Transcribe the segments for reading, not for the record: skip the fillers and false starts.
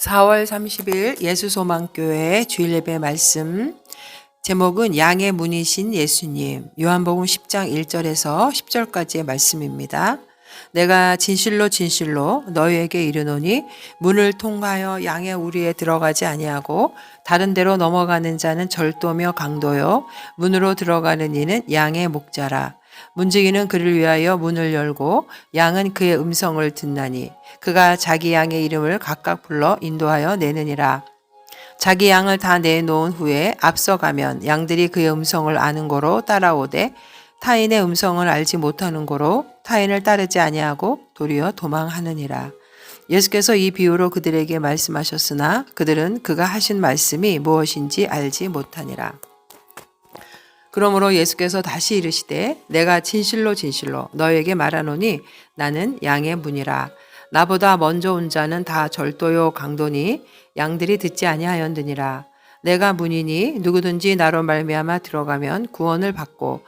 4월 30일 예수소망교회 주일예배 말씀 제목은 양의 문이신 예수님, 요한복음 10장 1절에서 10절까지의 말씀입니다. 내가 진실로 진실로 너희에게 이르노니 문을 통하여 양의 우리에 들어가지 아니하고 다른 데로 넘어가는 자는 절도며 강도요 문으로 들어가는 이는 양의 목자라. 문지기는 그를 위하여 문을 열고 양은 그의 음성을 듣나니 그가 자기 양의 이름을 각각 불러 인도하여 내느니라. 자기 양을 다 내놓은 후에 앞서가면 양들이 그의 음성을 아는 고로 따라오되 타인의 음성을 알지 못하는 고로 타인을 따르지 아니하고 도리어 도망하느니라. 예수께서 이 비유로 그들에게 말씀하셨으나 그들은 그가 하신 말씀이 무엇인지 알지 못하니라. 그러므로 예수께서 다시 이르시되 내가 진실로 진실로 너에게 말하노니 나는 양의 문이라. 나보다 먼저 온 자는 다 절도요 강도니 양들이 듣지 아니하였느니라. 내가 문이니 누구든지 나로 말미암아 들어가면 구원을 받고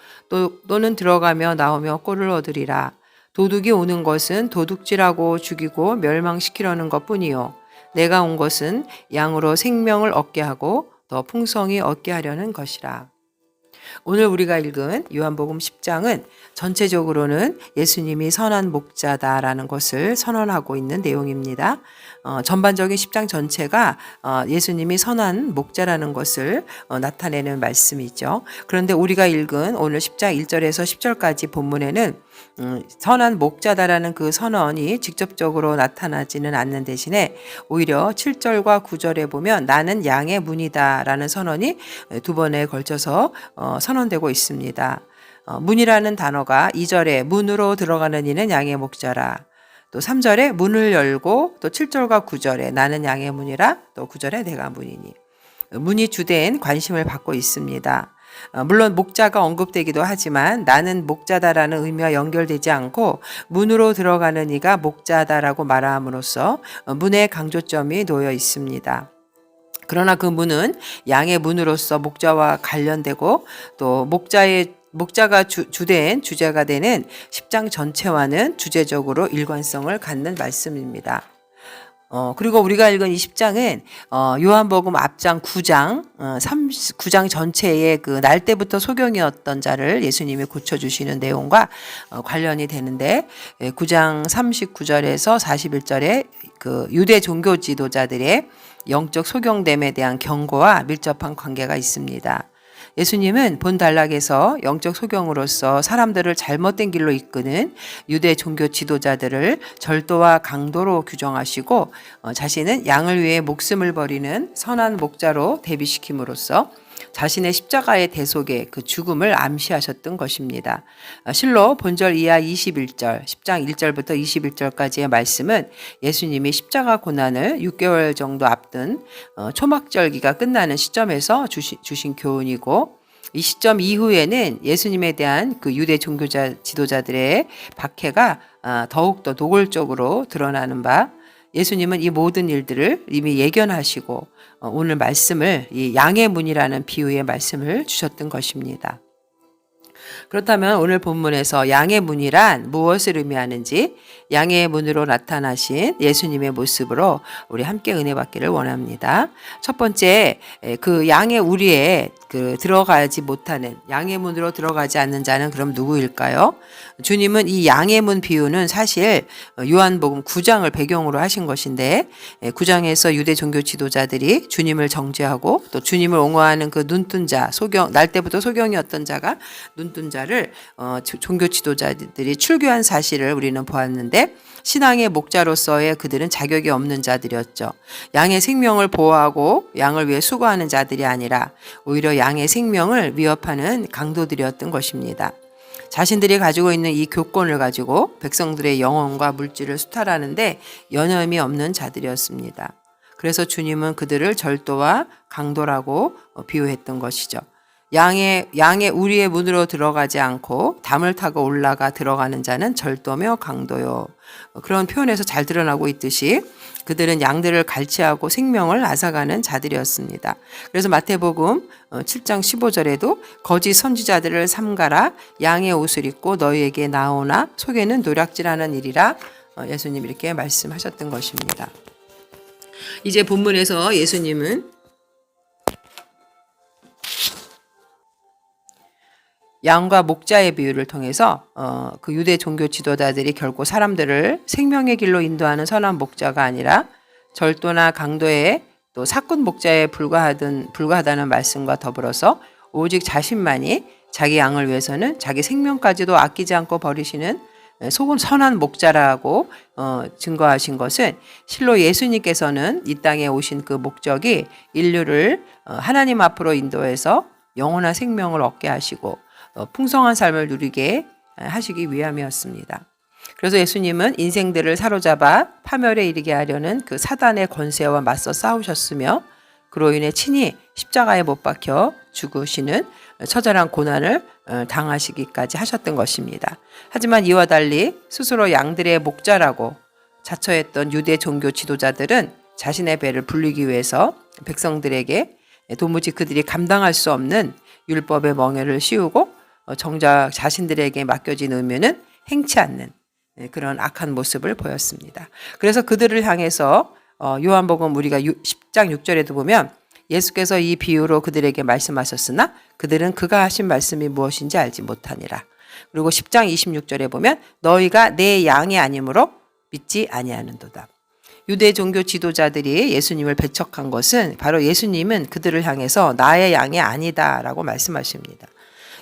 또는 들어가며 나오며 꼴을 얻으리라. 도둑이 오는 것은 도둑질하고 죽이고 멸망시키려는 것뿐이요 내가 온 것은 양으로 생명을 얻게 하고 더 풍성히 얻게 하려는 것이라. 오늘 우리가 읽은 요한복음 10장은 전체적으로는 예수님이 선한 목자다라는 것을 선언하고 있는 내용입니다. 전반적인 10장 전체가 예수님이 선한 목자라는 것을 나타내는 말씀이죠. 그런데 우리가 읽은 오늘 10장 1절에서 10절까지 본문에는 선한 목자다라는 그 선언이 직접적으로 나타나지는 않는 대신에 오히려 7절과 9절에 보면 나는 양의 문이다라는 선언이 두 번에 걸쳐서 선언되고 있습니다. 문이라는 단어가 2절에 문으로 들어가는 이는 양의 목자라. 또 3절에 문을 열고 또 7절과 9절에 나는 양의 문이라 또 9절에 내가 문이니. 문이 주된 관심을 받고 있습니다. 물론 목자가 언급되기도 하지만 나는 목자다라는 의미와 연결되지 않고 문으로 들어가는 이가 목자다라고 말함으로써 문의 강조점이 놓여 있습니다. 그러나 그 문은 양의 문으로서 목자와 관련되고 또 목자가 주된 주제가 되는 10장 전체와는 주제적으로 일관성을 갖는 말씀입니다. 그리고 우리가 읽은 이 10장은 요한복음 앞장 9장 9장 전체의 그 날 때부터 소경이었던 자를 예수님이 고쳐주시는 내용과 관련이 되는데 9장 39절에서 41절에 그 유대 종교 지도자들의 영적 소경됨에 대한 경고와 밀접한 관계가 있습니다. 예수님은 본 단락에서 영적 소경으로서 사람들을 잘못된 길로 이끄는 유대 종교 지도자들을 절도와 강도로 규정하시고 자신은 양을 위해 목숨을 버리는 선한 목자로 대비시킴으로써 자신의 십자가의 대속의 그 죽음을 암시하셨던 것입니다. 실로 본절 이하 21절, 10장 1절부터 21절까지의 말씀은 예수님이 십자가 고난을 6개월 정도 앞둔 초막절기가 끝나는 시점에서 주신 교훈이고 이 시점 이후에는 예수님에 대한 그 유대 종교자 지도자들의 박해가 더욱더 노골적으로 드러나는 바 예수님은 이 모든 일들을 이미 예견하시고 오늘 말씀을 이 양의 문이라는 비유의 말씀을 주셨던 것입니다. 그렇다면 오늘 본문에서 양의 문이란 무엇을 의미하는지 양의 문으로 나타나신 예수님의 모습으로 우리 함께 은혜 받기를 원합니다. 첫 번째, 그 양의 우리에 들어가지 못하는 양의 문으로 들어가지 않는 자는 그럼 누구일까요? 주님은 이 양의 문 비유는 사실 요한복음 9장을 배경으로 하신 것인데 9장에서 유대 종교 지도자들이 주님을 정죄하고 또 주님을 옹호하는 그 눈뜬 자, 날 때부터 소경이었던 자가 눈뜬 자를 종교 지도자들이 출교한 사실을 우리는 보았는데 신앙의 목자로서의 그들은 자격이 없는 자들이었죠. 양의 생명을 보호하고 양을 위해 수고하는 자들이 아니라 오히려 양의 생명을 위협하는 강도들이었던 것입니다. 자신들이 가지고 있는 이 교권을 가지고 백성들의 영혼과 물질을 수탈하는데 여념이 없는 자들이었습니다. 그래서 주님은 그들을 절도와 강도라고 비유했던 것이죠. 양의 우리의 문으로 들어가지 않고 담을 타고 올라가 들어가는 자는 절도며 강도요. 그런 표현에서 잘 드러나고 있듯이 그들은 양들을 갈취하고 생명을 앗아가는 자들이었습니다. 그래서 마태복음 7장 15절에도 거짓 선지자들을 삼가라 양의 옷을 입고 너희에게 나오나 속에는 노략질하는 일이라 예수님 이렇게 말씀하셨던 것입니다. 이제 본문에서 예수님은 양과 목자의 비유를 통해서 그 유대 종교 지도자들이 결코 사람들을 생명의 길로 인도하는 선한 목자가 아니라 절도나 강도의 또 사꾼 목자에 불과하다는 말씀과 더불어서 오직 자신만이 자기 양을 위해서는 자기 생명까지도 아끼지 않고 버리시는 속은 선한 목자라고 증거하신 것은 실로 예수님께서는 이 땅에 오신 그 목적이 인류를 하나님 앞으로 인도해서 영원한 생명을 얻게 하시고 풍성한 삶을 누리게 하시기 위함이었습니다. 그래서 예수님은 인생들을 사로잡아 파멸에 이르게 하려는 그 사단의 권세와 맞서 싸우셨으며 그로 인해 친히 십자가에 못 박혀 죽으시는 처절한 고난을 당하시기까지 하셨던 것입니다. 하지만 이와 달리 스스로 양들의 목자라고 자처했던 유대 종교 지도자들은 자신의 배를 불리기 위해서 백성들에게 도무지 그들이 감당할 수 없는 율법의 멍에를 씌우고 정작 자신들에게 맡겨진 의무는 행치 않는 그런 악한 모습을 보였습니다. 그래서 그들을 향해서 요한복음 우리가 10장 6절에도 보면 예수께서 이 비유로 그들에게 말씀하셨으나 그들은 그가 하신 말씀이 무엇인지 알지 못하니라. 그리고 10장 26절에 보면 너희가 내 양이 아니므로 믿지 아니하는도다. 유대 종교 지도자들이 예수님을 배척한 것은 바로 예수님은 그들을 향해서 나의 양이 아니다라고 말씀하십니다.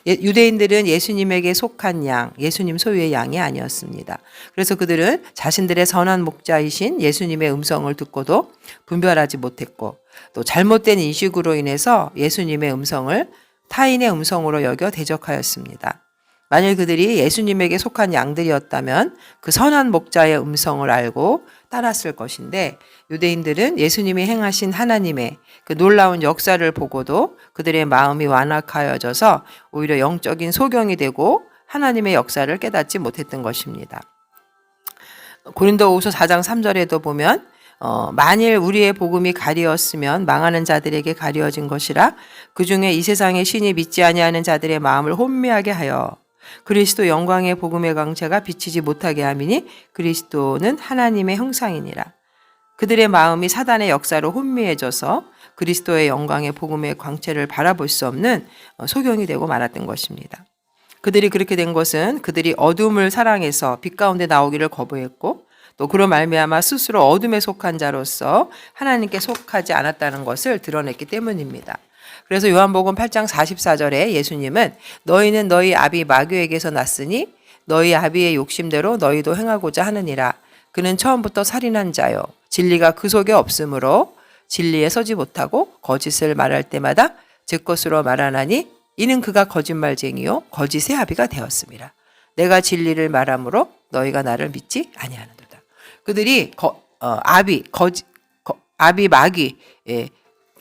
유대인들은 예수님에게 속한 양, 예수님 소유의 양이 아니었습니다. 그래서 그들은 자신들의 선한 목자이신 예수님의 음성을 듣고도 분별하지 못했고 또 잘못된 인식으로 인해서 예수님의 음성을 타인의 음성으로 여겨 대적하였습니다. 만일 그들이 예수님에게 속한 양들이었다면 그 선한 목자의 음성을 알고 따랐을 것인데 유대인들은 예수님이 행하신 하나님의 그 놀라운 역사를 보고도 그들의 마음이 완악하여져서 오히려 영적인 소경이 되고 하나님의 역사를 깨닫지 못했던 것입니다. 고린도후서 4장 3절에도 보면 만일 우리의 복음이 가리었으면 망하는 자들에게 가리어진 것이라 그 중에 이 세상의 신이 믿지 아니하는 자들의 마음을 혼미하게 하여 그리스도 영광의 복음의 광채가 비치지 못하게 함이니 그리스도는 하나님의 형상이니라. 그들의 마음이 사단의 역사로 혼미해져서 그리스도의 영광의 복음의 광채를 바라볼 수 없는 소경이 되고 말았던 것입니다. 그들이 그렇게 된 것은 그들이 어둠을 사랑해서 빛 가운데 나오기를 거부했고 또 그로 말미암아 스스로 어둠에 속한 자로서 하나님께 속하지 않았다는 것을 드러냈기 때문입니다. 그래서 요한복음 8장 44절에 예수님은 너희는 너희 아비 마귀에게서 났으니 너희 아비의 욕심대로 너희도 행하고자 하느니라. 그는 처음부터 살인한 자요 진리가 그 속에 없으므로 진리에 서지 못하고 거짓을 말할 때마다 제 것으로 말하나니 이는 그가 거짓말쟁이요 거짓의 아비가 되었습니다. 내가 진리를 말하므로 너희가 나를 믿지 아니하는도다. 그들이 아비 마귀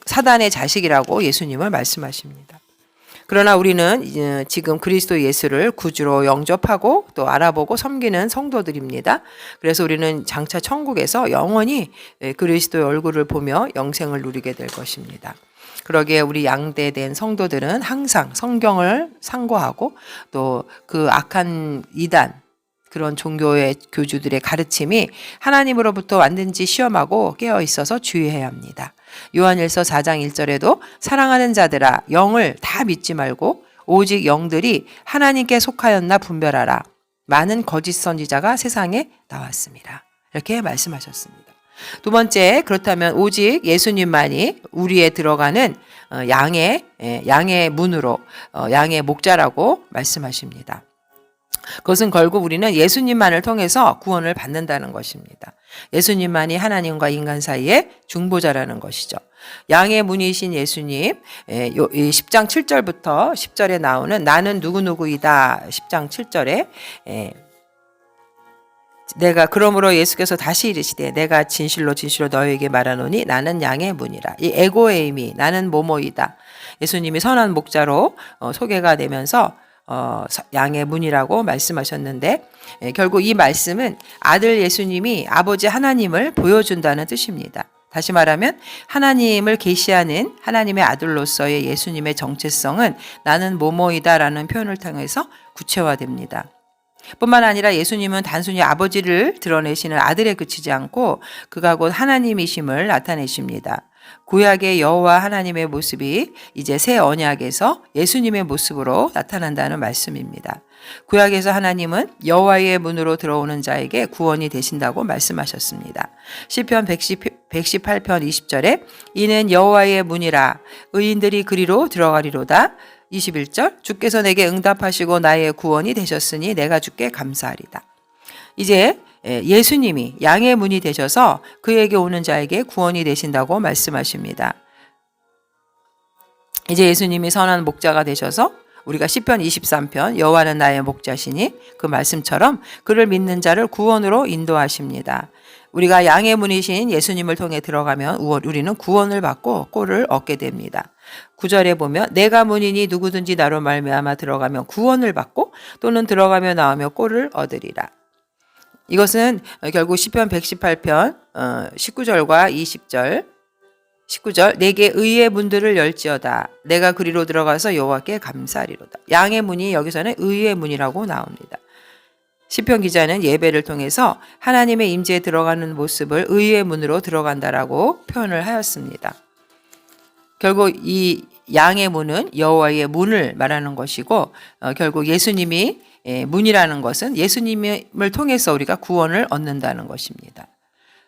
사단의 자식이라고 예수님을 말씀하십니다. 그러나 우리는 지금 그리스도 예수를 구주로 영접하고 또 알아보고 섬기는 성도들입니다. 그래서 우리는 장차 천국에서 영원히 그리스도의 얼굴을 보며 영생을 누리게 될 것입니다. 그러기에 우리 양대된 성도들은 항상 성경을 상고하고 또 그 악한 이단 그런 종교의 교주들의 가르침이 하나님으로부터 왔는지 시험하고 깨어 있어서 주의해야 합니다. 요한일서 4장 1절에도 사랑하는 자들아 영을 다 믿지 말고 오직 영들이 하나님께 속하였나 분별하라. 많은 거짓 선지자가 세상에 나왔습니다. 이렇게 말씀하셨습니다. 두 번째, 그렇다면 오직 예수님만이 우리에 들어가는 양의 문으로 양의 목자라고 말씀하십니다. 그것은 결국 우리는 예수님만을 통해서 구원을 받는다는 것입니다. 예수님만이 하나님과 인간 사이의 중보자라는 것이죠. 양의 문이신 예수님, 10장 7절부터 10절에 나오는 나는 누구누구이다 10장 7절에 내가 그러므로 예수께서 다시 이르시되 내가 진실로 너희에게 말하노니 나는 양의 문이라. 이 에고에임이 나는 뭐뭐이다. 예수님이 선한 목자로 소개가 되면서 양의 문이라고 말씀하셨는데 결국 이 말씀은 아들 예수님이 아버지 하나님을 보여준다는 뜻입니다. 다시 말하면 하나님을 계시하는 하나님의 아들로서의 예수님의 정체성은 나는 뭐뭐이다라는 표현을 통해서 구체화됩니다. 뿐만 아니라 예수님은 단순히 아버지를 드러내시는 아들에 그치지 않고 그가 곧 하나님이심을 나타내십니다. 구약의 여호와 하나님의 모습이 이제 새 언약에서 예수님의 모습으로 나타난다는 말씀입니다. 구약에서 하나님은 여호와의 문으로 들어오는 자에게 구원이 되신다고 말씀하셨습니다. 시편 118편 20절에 이는 여호와의 문이라 의인들이 그리로 들어가리로다. 21절 주께서 내게 응답하시고 나의 구원이 되셨으니 내가 주께 감사하리다. 이제 예수님이 양의 문이 되셔서 그에게 오는 자에게 구원이 되신다고 말씀하십니다. 이제 예수님이 선한 목자가 되셔서 우리가 시편 23편 여호와는 나의 목자시니 그 말씀처럼 그를 믿는 자를 구원으로 인도하십니다. 우리가 양의 문이신 예수님을 통해 들어가면 우리는 구원을 받고 꼴을 얻게 됩니다. 9절에 보면 내가 문이니 누구든지 나로 말미암아 들어가면 구원을 받고 또는 들어가며 나오며 꼴을 얻으리라. 이것은 결국 시편 118편 19절과 20절 19절 내게 의의 문들을 열지어다 내가 그리로 들어가서 여호와께 감사하리로다. 양의 문이 여기서는 의의 문이라고 나옵니다. 시편 기자는 예배를 통해서 하나님의 임재에 들어가는 모습을 의의 문으로 들어간다라고 표현을 하였습니다. 결국 이 양의 문은 여호와의 문을 말하는 것이고 결국 예수님이 문이라는 것은 예수님을 통해서 우리가 구원을 얻는다는 것입니다.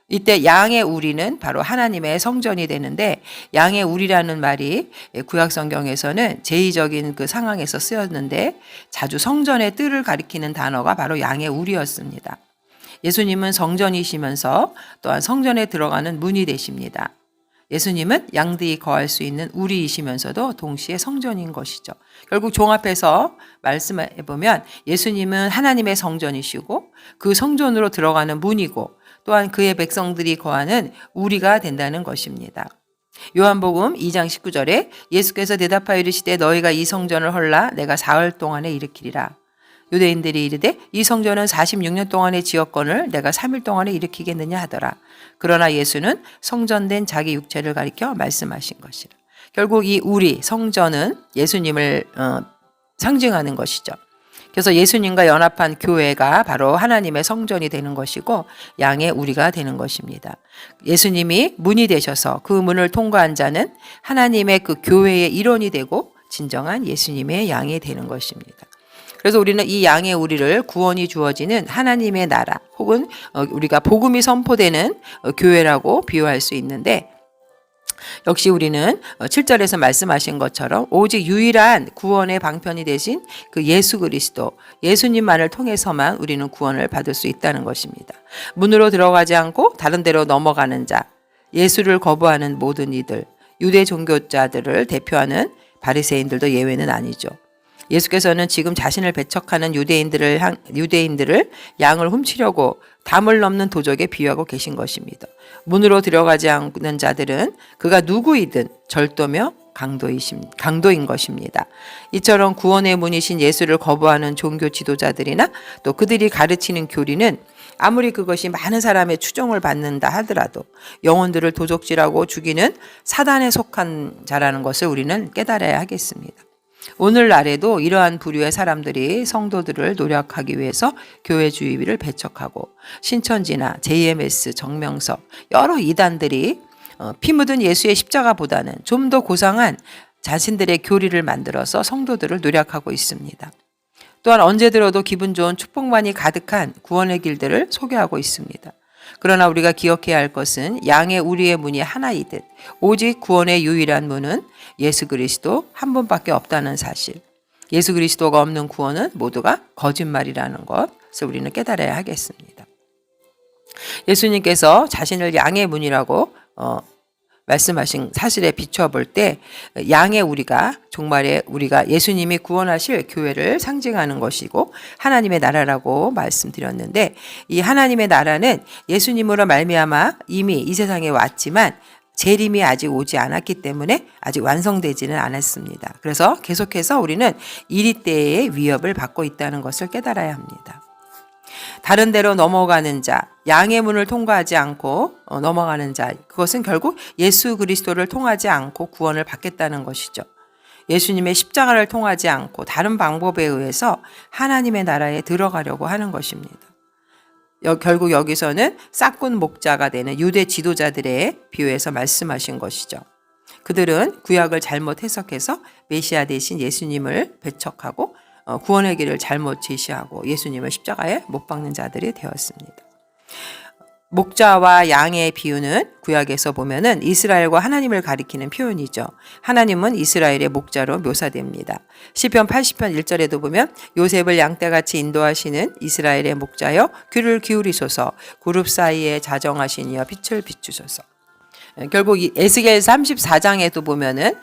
이때 양의 우리는 바로 하나님의 성전이 되는데 양의 우리라는 말이 구약 성경에서는 제의적인 그 상황에서 쓰였는데 자주 성전의 뜰을 가리키는 단어가 바로 양의 우리였습니다. 예수님은 성전이시면서 또한 성전에 들어가는 문이 되십니다. 예수님은 양들이 거할 수 있는 우리이시면서도 동시에 성전인 것이죠. 결국 종합해서 말씀해 보면 예수님은 하나님의 성전이시고 그 성전으로 들어가는 문이고 또한 그의 백성들이 거하는 우리가 된다는 것입니다. 요한복음 2장 19절에 예수께서 대답하여 이르시되 너희가 이 성전을 헐라 내가 사흘 동안에 일으키리라. 유대인들이 이르되 이 성전은 46년 동안의 지었건을 내가 3일 동안에 일으키겠느냐 하더라. 그러나 예수는 성전된 자기 육체를 가리켜 말씀하신 것이라. 결국 이 우리 성전은 예수님을 상징하는 것이죠. 그래서 예수님과 연합한 교회가 바로 하나님의 성전이 되는 것이고 양의 우리가 되는 것입니다. 예수님이 문이 되셔서 그 문을 통과한 자는 하나님의 그 교회의 일원이 되고 진정한 예수님의 양이 되는 것입니다. 그래서 우리는 이 양의 우리를 구원이 주어지는 하나님의 나라 혹은 우리가 복음이 선포되는 교회라고 비유할 수 있는데 역시 우리는 7절에서 말씀하신 것처럼 오직 유일한 구원의 방편이 되신 그 예수 그리스도, 예수님만을 통해서만 우리는 구원을 받을 수 있다는 것입니다. 문으로 들어가지 않고 다른 데로 넘어가는 자, 예수를 거부하는 모든 이들, 유대 종교자들을 대표하는 바리새인들도 예외는 아니죠. 예수께서는 지금 자신을 배척하는 유대인들을 양을 훔치려고 담을 넘는 도적에 비유하고 계신 것입니다. 문으로 들어가지 않는 자들은 그가 누구이든 절도며 강도인 것입니다. 이처럼 구원의 문이신 예수를 거부하는 종교 지도자들이나 또 그들이 가르치는 교리는 아무리 그것이 많은 사람의 추종을 받는다 하더라도 영혼들을 도적질하고 죽이는 사단에 속한 자라는 것을 우리는 깨달아야 하겠습니다. 오늘날에도 이러한 부류의 사람들이 성도들을 노력하기 위해서 교회 주의비를 배척하고 신천지나 JMS, 정명석 여러 이단들이 피 묻은 예수의 십자가보다는 좀 더 고상한 자신들의 교리를 만들어서 성도들을 노력하고 있습니다. 또한 언제 들어도 기분 좋은 축복만이 가득한 구원의 길들을 소개하고 있습니다. 그러나 우리가 기억해야 할 것은 양의 우리의 문이 하나이듯 오직 구원의 유일한 문은 예수 그리스도 한 분밖에 없다는 사실. 예수 그리스도가 없는 구원은 모두가 거짓말이라는 것을 우리는 깨달아야 하겠습니다. 예수님께서 자신을 양의 문이라고 말씀하신 사실에 비추어 볼 때 양의 우리가 정말에 우리가 예수님이 구원하실 교회를 상징하는 것이고 하나님의 나라라고 말씀드렸는데 이 하나님의 나라는 예수님으로 말미암아 이미 이 세상에 왔지만 재림이 아직 오지 않았기 때문에 아직 완성되지는 않았습니다. 그래서 계속해서 우리는 이리때의 위협을 받고 있다는 것을 깨달아야 합니다. 다른 데로 넘어가는 자, 양의 문을 통과하지 않고 넘어가는 자, 그것은 결국 예수 그리스도를 통하지 않고 구원을 받겠다는 것이죠. 예수님의 십자가를 통하지 않고 다른 방법에 의해서 하나님의 나라에 들어가려고 하는 것입니다. 결국 여기서는 싹군 목자가 되는 유대 지도자들의 비유에서 말씀하신 것이죠. 그들은 구약을 잘못 해석해서 메시아 대신 예수님을 배척하고 구원의 길을 잘못 제시하고 예수님을 십자가에 못 박는 자들이 되었습니다. 목자와 양의 비유는 구약에서 보면은 이스라엘과 하나님을 가리키는 표현이죠. 하나님은 이스라엘의 목자로 묘사됩니다. 시편 80편 1절에도 보면 요셉을 양떼같이 인도하시는 이스라엘의 목자여 귀를 기울이소서 그룹 사이에 자정하신 이여 빛을 비추소서. 결국 이 에스겔 34장에도 보면은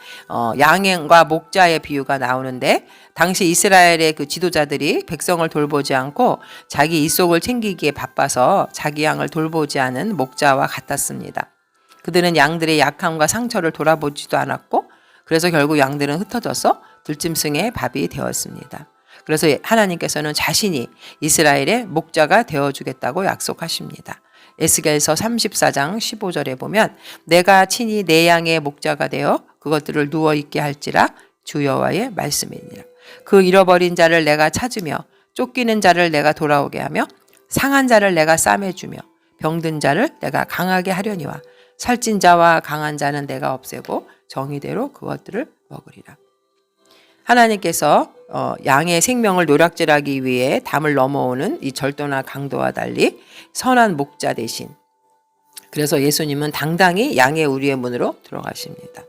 양과 목자의 비유가 나오는데 당시 이스라엘의 그 지도자들이 백성을 돌보지 않고 자기 이속을 챙기기에 바빠서 자기 양을 돌보지 않은 목자와 같았습니다. 그들은 양들의 약함과 상처를 돌아보지도 않았고 그래서 결국 양들은 흩어져서 들짐승의 밥이 되었습니다. 그래서 하나님께서는 자신이 이스라엘의 목자가 되어주겠다고 약속하십니다. 에스겔서 34장 15절에 보면 내가 친히 내 양의 목자가 되어 그것들을 누워있게 할지라 주 여호와의 말씀이니라. 그 잃어버린 자를 내가 찾으며 쫓기는 자를 내가 돌아오게 하며 상한 자를 내가 싸매주며 병든 자를 내가 강하게 하려니와 살찐 자와 강한 자는 내가 없애고 정의대로 그것들을 먹으리라. 하나님께서 양의 생명을 노략질하기 위해 담을 넘어오는 이 절도나 강도와 달리 선한 목자 대신 그래서 예수님은 당당히 양의 우리의 문으로 들어가십니다.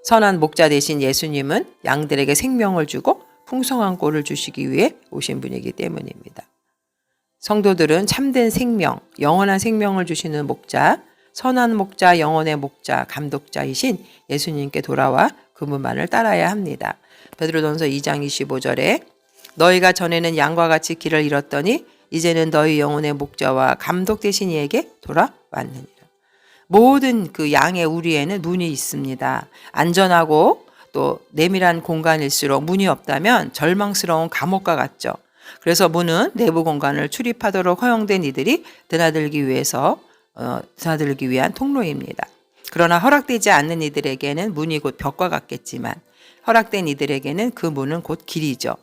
선한 목자 대신 예수님은 양들에게 생명을 주고 풍성한 꼴을 주시기 위해 오신 분이기 때문입니다. 성도들은 참된 생명, 영원한 생명을 주시는 목자, 선한 목자, 영혼의 목자, 감독자이신 예수님께 돌아와 그분만을 따라야 합니다. 베드로전서 2장 25절에 너희가 전에는 양과 같이 길을 잃었더니 이제는 너희 영혼의 목자와 감독 되신 이에게 돌아왔느니라. 모든 그 양의 우리에는 문이 있습니다. 안전하고 또 내밀한 공간일수록 문이 없다면 절망스러운 감옥과 같죠. 그래서 문은 내부 공간을 출입하도록 허용된 이들이 드나들기 위한 통로입니다. 그러나 허락되지 않는 이들에게는 문이 곧 벽과 같겠지만 허락된 이들에게는 그 문은 곧 길이죠.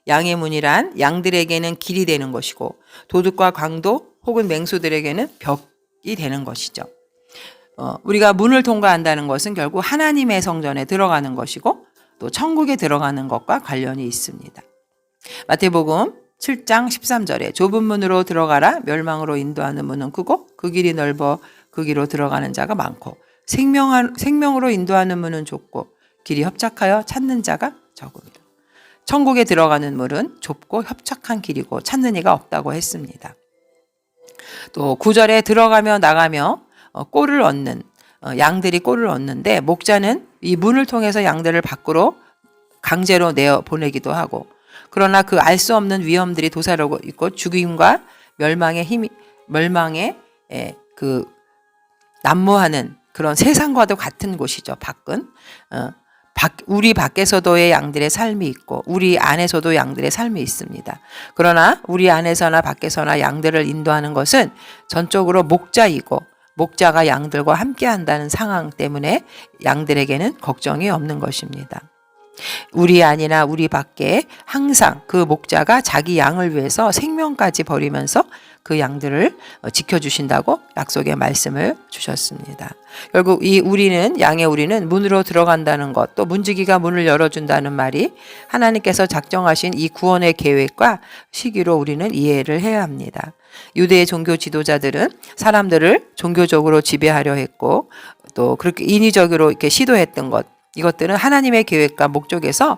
양의 문이란 양들에게는 길이 되는 것이고 도둑과 강도 혹은 맹수들에게는 벽이 되는 것이죠. 우리가 문을 통과한다는 것은 결국 하나님의 성전에 들어가는 것이고 또 천국에 들어가는 것과 관련이 있습니다. 마태복음 7장 13절에 좁은 문으로 들어가라 멸망으로 인도하는 문은 크고 그 길이 넓어 그 길로 들어가는 자가 많고 생명으로 인도하는 문은 좁고 길이 협착하여 찾는 자가 적음이라. 천국에 들어가는 문은 좁고 협착한 길이고 찾는 이가 없다고 했습니다. 또 9절에 들어가며 나가며 꼴을 얻는 양들이 꼴을 얻는데 목자는 이 문을 통해서 양들을 밖으로 강제로 내어 보내기도 하고 그러나 그 알 수 없는 위험들이 도사리고 있고 죽임과 멸망의 그 난무하는 그런 세상과도 같은 곳이죠. 밖은 우리 밖에서도의 양들의 삶이 있고 우리 안에서도 양들의 삶이 있습니다. 그러나 우리 안에서나 밖에서나 양들을 인도하는 것은 전적으로 목자이고 목자가 양들과 함께 한다는 상황 때문에 양들에게는 걱정이 없는 것입니다. 우리 안이나 우리 밖에 항상 그 목자가 자기 양을 위해서 생명까지 버리면서 그 양들을 지켜주신다고 약속의 말씀을 주셨습니다. 결국 이 양의 우리는 문으로 들어간다는 것, 또 문지기가 문을 열어준다는 말이 하나님께서 작정하신 이 구원의 계획과 시기로 우리는 이해를 해야 합니다. 유대의 종교 지도자들은 사람들을 종교적으로 지배하려 했고 또 그렇게 인위적으로 이렇게 시도했던 것, 이것들은 하나님의 계획과 목적에서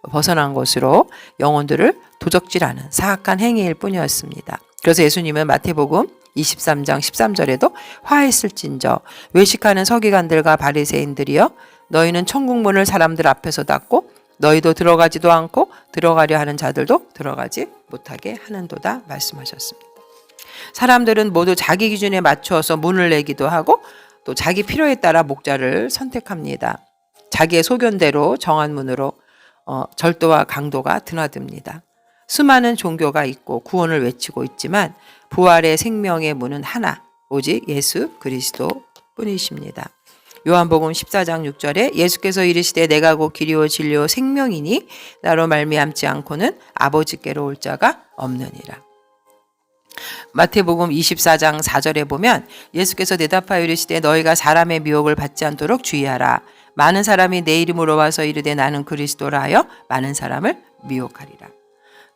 벗어난 것으로 영혼들을 도적질하는 사악한 행위일 뿐이었습니다. 그래서 예수님은 마태복음 23장 13절에도 화했을진저 외식하는 서기관들과 바리새인들이여 너희는 천국 문을 사람들 앞에서 닫고 너희도 들어가지도 않고 들어가려 하는 자들도 들어가지 못하게 하는도다 말씀하셨습니다. 사람들은 모두 자기 기준에 맞추어서 문을 내기도 하고 또 자기 필요에 따라 목자를 선택합니다. 자기의 소견대로 정한 문으로 절도와 강도가 드나듭니다. 수많은 종교가 있고 구원을 외치고 있지만 부활의 생명의 문은 하나, 오직 예수 그리스도 뿐이십니다. 요한복음 14장 6절에 예수께서 이르시되 내가 곧 길이요 진리요 생명이니 나로 말미암지 않고는 아버지께로 올 자가 없느니라. 마태복음 24장 4절에 보면 예수께서 대답하여 이르시되 너희가 사람의 미혹을 받지 않도록 주의하라. 많은 사람이 내 이름으로 와서 이르되 나는 그리스도라 하여 많은 사람을 미혹하리라.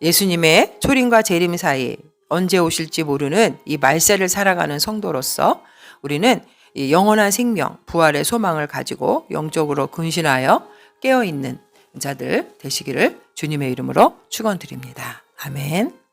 예수님의 초림과 재림 사이 언제 오실지 모르는 이 말세를 살아가는 성도로서 우리는 이 영원한 생명, 부활의 소망을 가지고 영적으로 근신하여 깨어있는 자들 되시기를 주님의 이름으로 축원드립니다. 아멘.